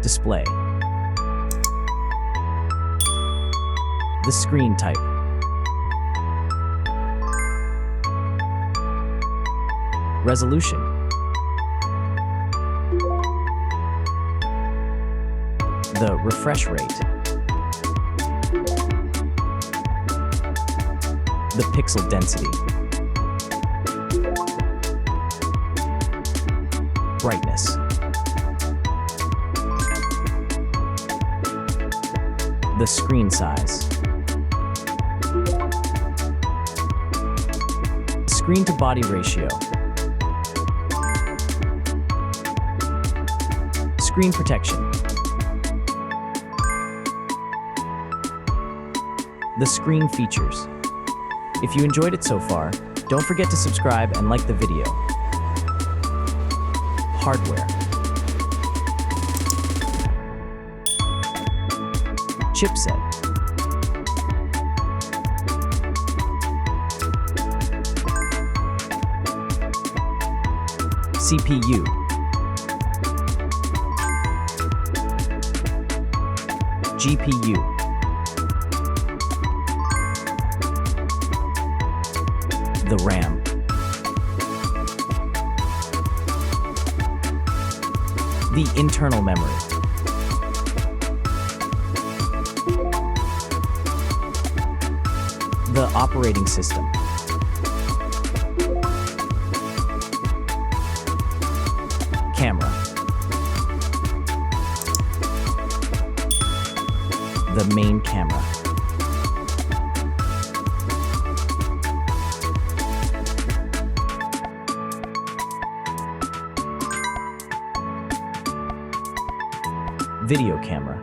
Display. The screen type. Resolution. The refresh rate. The pixel density. Brightness. The screen size. Screen to body ratio. Screen protection. The screen features. If you enjoyed it so far, don't forget to subscribe and like the video. Hardware. Chipset. CPU. GPU. The RAM. The internal memory. The operating system. Camera. The main camera. Video camera.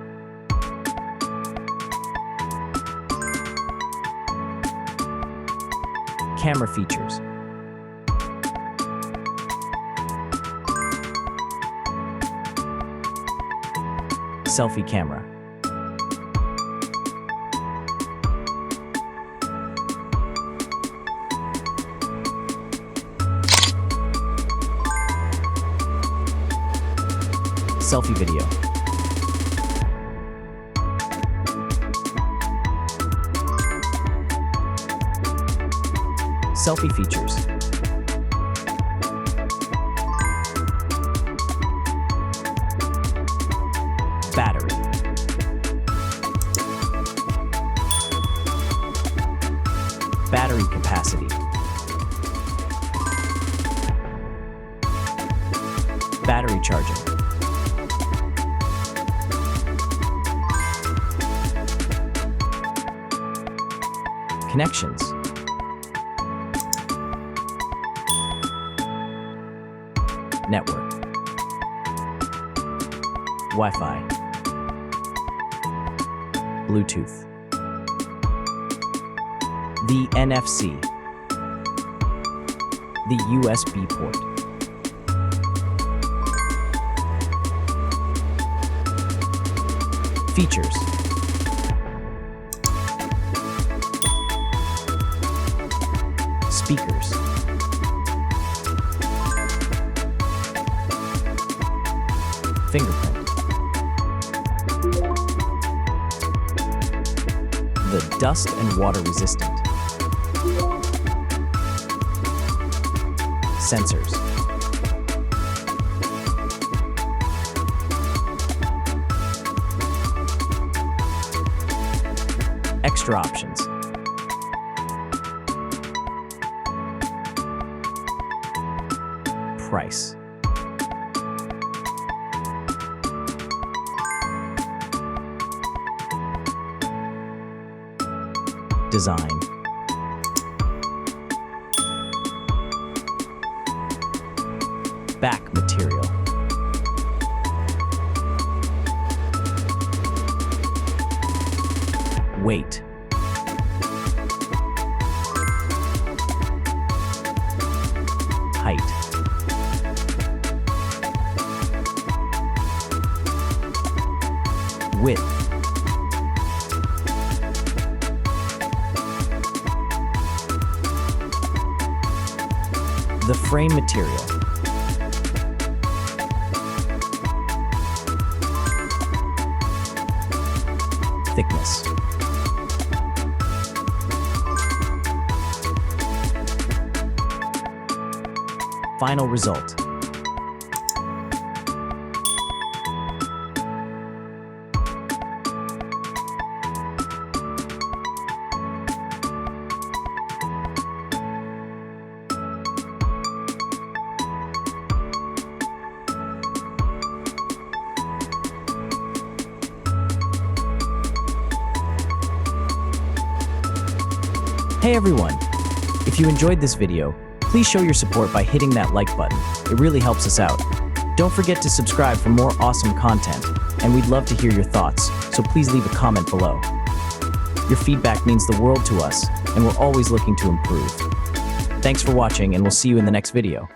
Camera features. Selfie camera. Selfie video. Selfie features. Battery. Battery capacity. Battery charging. Connections. Network. Wi-Fi. Bluetooth. The NFC. The USB port. Features. Speakers. Fingerprint. The dust and water resistant. Sensors. Extra options. Price. Design. Back material. Weight. Height. Width. The frame material. thickness. Final result. Hey everyone! If you enjoyed this video, please show your support by hitting that like button. It really helps us out. Don't forget to subscribe for more awesome content, and we'd love to hear your thoughts, so please leave a comment below. Your feedback means the world to us, and we're always looking to improve. Thanks for watching, and we'll see you in the next video.